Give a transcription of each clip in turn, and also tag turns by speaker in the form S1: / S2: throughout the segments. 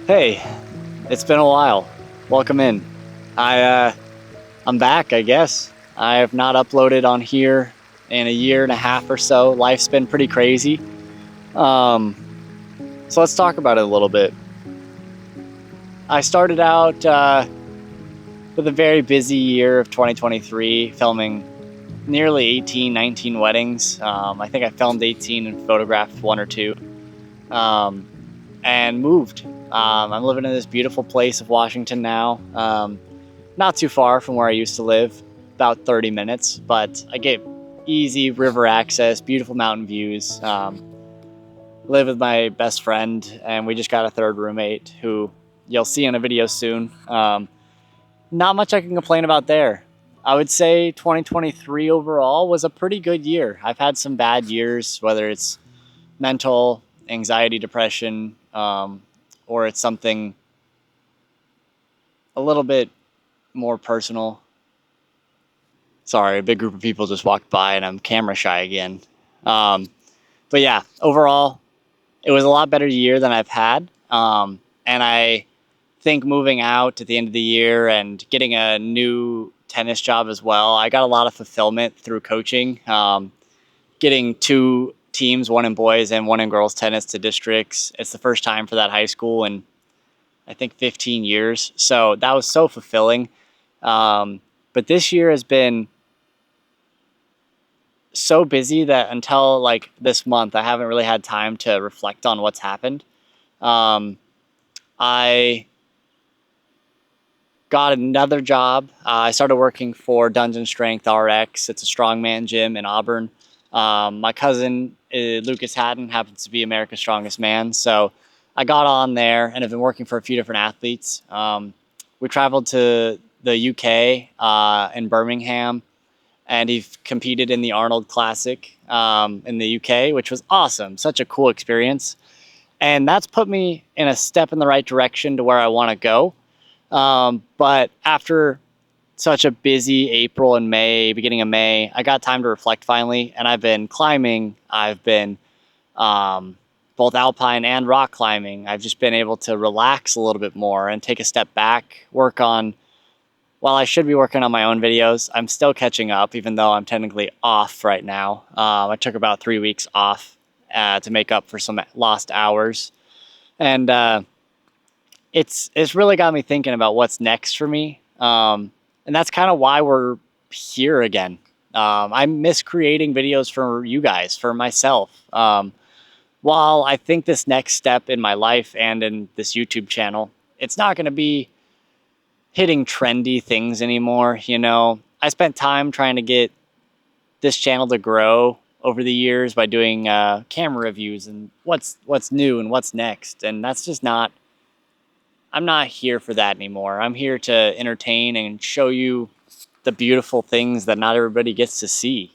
S1: Hey, it's been a while. Welcome in. I'm back, I guess. I have not uploaded on here in a year and a half or so. Life's been pretty crazy. Um, so let's talk about it a little bit. I started out with a very busy year of 2023, filming nearly 18, 19 weddings. I think I filmed 18 and photographed one or two, um, and moved. I'm living in this beautiful place of Washington now. Not too far from where I used to live, about 30 minutes, but I get easy river access, beautiful mountain views. Live with my best friend, and we just got a third roommate who you'll see in a video soon. Not much I can complain about there. I would say 2023 overall was a pretty good year. I've had some bad years, whether it's mental, anxiety, depression, or it's something a little bit more personal. Sorry, a big group of people just walked by and I'm camera shy again. Um, but yeah, overall, it was a lot better year than I've had. And I think moving out at the end of the year and getting a new tennis job as well, I got a lot of fulfillment through coaching. Getting two teams, one in boys and one in girls tennis to districts. It's the first time for that high school in, I think, 15 years. So that was so fulfilling. But this year has been so busy that until like this month, I haven't really had time to reflect on what's happened. I got another job. I started working for Dungeon Strength RX. It's a strongman gym in Auburn. My cousin, Lucas Hatton, happens to be America's Strongest Man. So I got on there and have been working for a few different athletes. We traveled to the UK in Birmingham, and he competed in the Arnold Classic in the UK, which was awesome. Such a cool experience. And that's put me in a step in the right direction to where I want to go. But after such a busy April and May, beginning of May, I got time to reflect finally. And I've been climbing. I've been both alpine and rock climbing. I've just been able to relax a little bit more and take a step back, work on, while I should be working on my own videos, I'm still catching up, even though I'm technically off right now. I took about 3 weeks off to make up for some lost hours. And it's really got me thinking about what's next for me. And that's kind of why we're here again. I miss creating videos for you guys, for myself. While I think this next step in my life and in this YouTube channel, it's not going to be hitting trendy things anymore. I spent time trying to get this channel to grow over the years by doing camera reviews and what's new and what's next. And that's just not, I'm not here for that anymore. I'm here to entertain and show you the beautiful things that not everybody gets to see.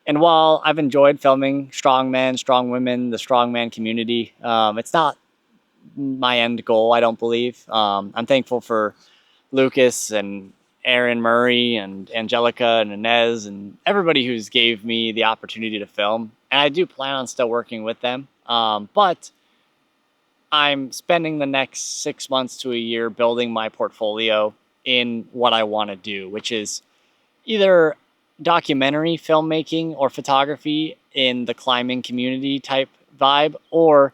S1: And while I've enjoyed filming strong men, strong women, the strongman community, it's not my end goal, I don't believe. I'm thankful for Lucas and Aaron Murray and Angelica and Inez and everybody who's gave me the opportunity to film. And I do plan on still working with them. But I'm spending the next 6 months to a year building my portfolio in what I want to do, which is either documentary filmmaking or photography in the climbing community type vibe, or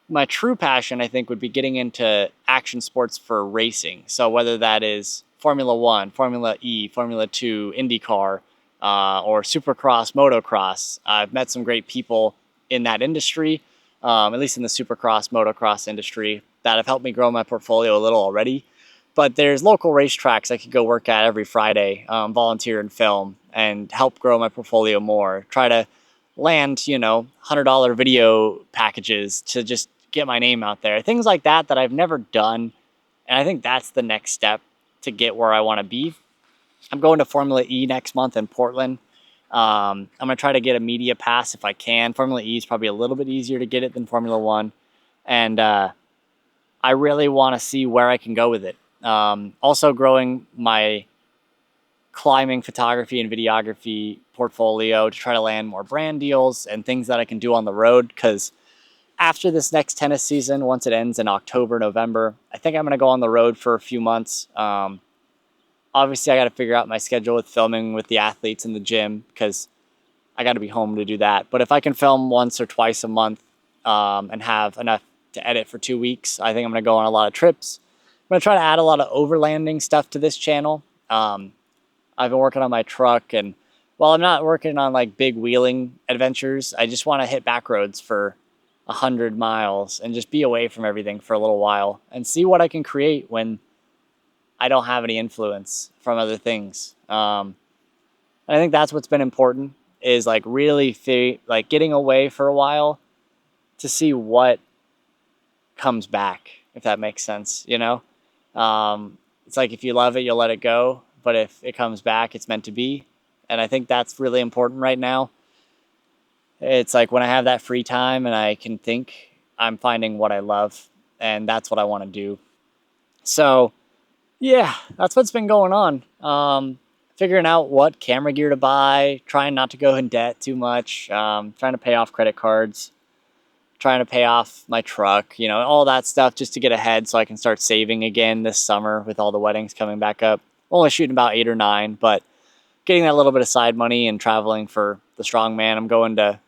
S1: my true passion, I think, would be getting into action sports for racing. So whether that is Formula One, Formula E, Formula 2, IndyCar, or Supercross, Motocross. I've met some great people in that industry, at least in the Supercross, Motocross industry, that have helped me grow my portfolio a little already. But there's local racetracks I could go work at every Friday, volunteer and film, and help grow my portfolio more. Try to land, $100 video packages to just get my name out there. Things like that I've never done. And I think that's the next step to get where I want to be. I'm going to Formula E next month in Portland. I'm going to try to get a media pass if I can. Formula E is probably a little bit easier to get it than Formula One. And I really want to see where I can go with it. Also growing my climbing photography and videography portfolio to try to land more brand deals and things that I can do on the road, because after this next tennis season, once it ends in October, November, I think I'm going to go on the road for a few months. Obviously, I got to figure out my schedule with filming with the athletes in the gym because I got to be home to do that. But if I can film once or twice a month and have enough to edit for 2 weeks, I think I'm going to go on a lot of trips. I'm going to try to add a lot of overlanding stuff to this channel. I've been working on my truck, and while I'm not working on like big wheeling adventures, I just want to hit back roads for 100 miles and just be away from everything for a little while and see what I can create when I don't have any influence from other things. And I think that's what's been important is like really like getting away for a while to see what comes back, if that makes sense, you know? It's like if you love it, you'll let it go. But if it comes back, it's meant to be. And I think that's really important right now. It's like when I have that free time and I can think, I'm finding what I love. And that's what I want to do. So, yeah, that's what's been going on. Figuring out what camera gear to buy, trying not to go in debt too much, trying to pay off credit cards, trying to pay off my truck, you know, all that stuff just to get ahead so I can start saving again this summer with all the weddings coming back up. Only shooting about 8 or 9, but getting that little bit of side money and traveling for the strongman. I'm going to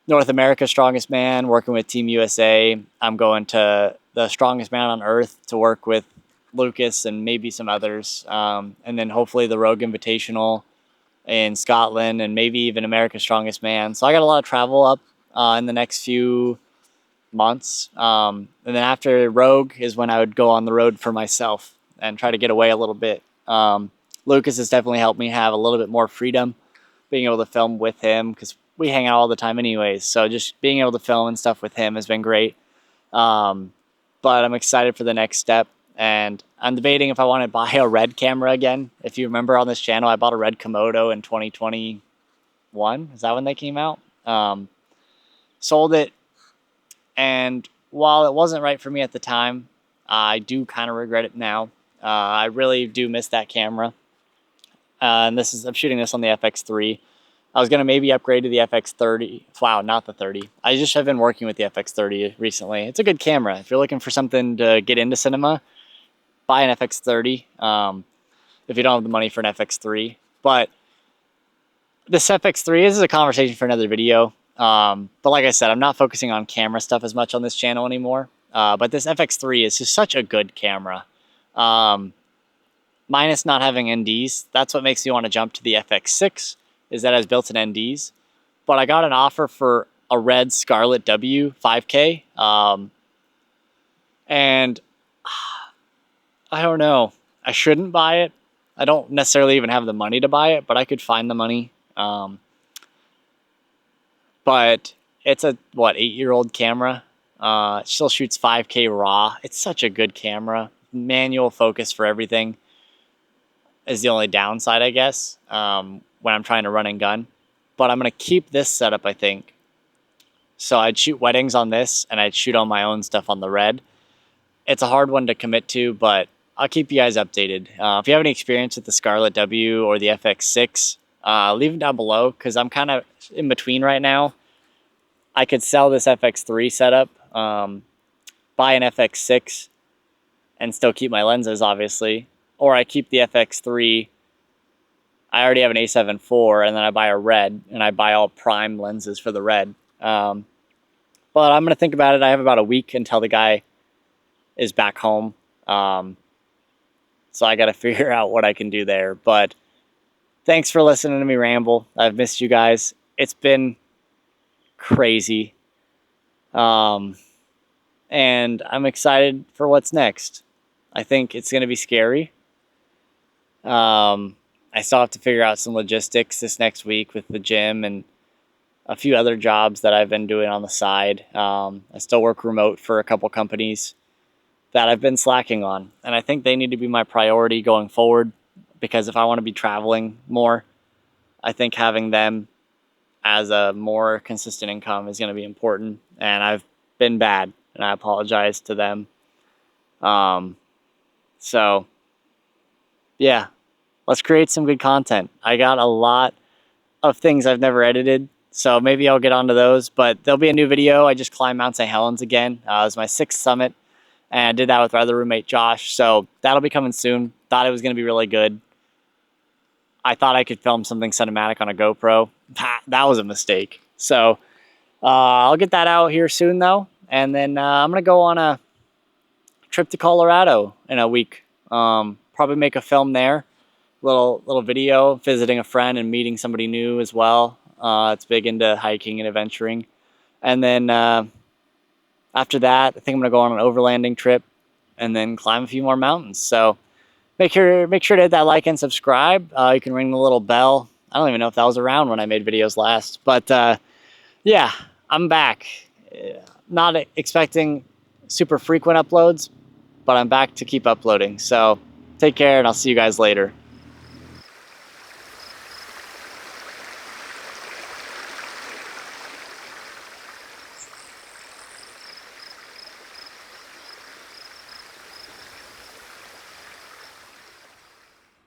S1: North America's Strongest Man, working with Team USA. I'm going to the Strongest Man on Earth to work with Lucas and maybe some others. And then hopefully the Rogue Invitational in Scotland and maybe even America's Strongest Man. So I got a lot of travel up in the next few months. And then after Rogue is when I would go on the road for myself and try to get away a little bit. Lucas has definitely helped me have a little bit more freedom being able to film with him because we hang out all the time anyways. So just being able to film and stuff with him has been great. But I'm excited for the next step. And I'm debating if I want to buy a red camera again. If you remember on this channel, I bought a red Komodo in 2021. Is that when they came out? Sold it. And while it wasn't right for me at the time, I do kind of regret it now. I really do miss that camera. And I'm shooting this on the FX3. I was going to maybe upgrade to the FX30. Wow, not the 30. I just have been working with the FX30 recently. It's a good camera. If you're looking for something to get into cinema, buy an FX30 if you don't have the money for an FX3. But this FX3, this is a conversation for another video. But like I said, I'm not focusing on camera stuff as much on this channel anymore. But this FX3 is just such a good camera. Minus not having NDs. That's what makes me want to jump to the FX6, is that it has built-in NDs. But I got an offer for a red Scarlet W 5K. And I don't know. I shouldn't buy it. I don't necessarily even have the money to buy it, but I could find the money. But it's a, 8-year-old camera. It still shoots 5K RAW. It's such a good camera. Manual focus for everything is the only downside, I guess, when I'm trying to run and gun. But I'm going to keep this setup, I think. So I'd shoot weddings on this, and I'd shoot all my own stuff on the red. It's a hard one to commit to, but I'll keep you guys updated. If you have any experience with the Scarlet W or the FX6, leave them down below, because I'm kind of in between right now. I could sell this FX3 setup, buy an FX6, and still keep my lenses, obviously. Or I keep the FX3, I already have an A7 IV, and then I buy a red, and I buy all prime lenses for the red. But I'm going to think about it. I have about a week until the guy is back home. So I got to figure out what I can do there. But thanks for listening to me ramble. I've missed you guys. It's been crazy. And I'm excited for what's next. I think it's going to be scary. I still have to figure out some logistics this next week with the gym and a few other jobs that I've been doing on the side. I still work remote for a couple companies that I've been slacking on. And I think they need to be my priority going forward, because if I want to be traveling more, I think having them as a more consistent income is going to be important. And I've been bad, and I apologize to them. So yeah, let's create some good content. I got a lot of things I've never edited So maybe I'll get onto those, but there'll be a new video. I just climbed Mount St. Helens again. It was my 6th summit, and I did that with our other roommate, Josh. So that'll be coming soon. Thought it was going to be really good. I thought I could film something cinematic on a GoPro. That was a mistake. So I'll get that out here soon, though. And then I'm going to go on a trip to Colorado in a week. Probably make a film there. Little video, visiting a friend and meeting somebody new as well. It's big into hiking and adventuring. And then after that, I think I'm going to go on an overlanding trip and then climb a few more mountains. So make sure to hit that like and subscribe. You can ring the little bell. I don't even know if that was around when I made videos last. But yeah, I'm back. Not expecting super frequent uploads, but I'm back to keep uploading. So take care, and I'll see you guys later.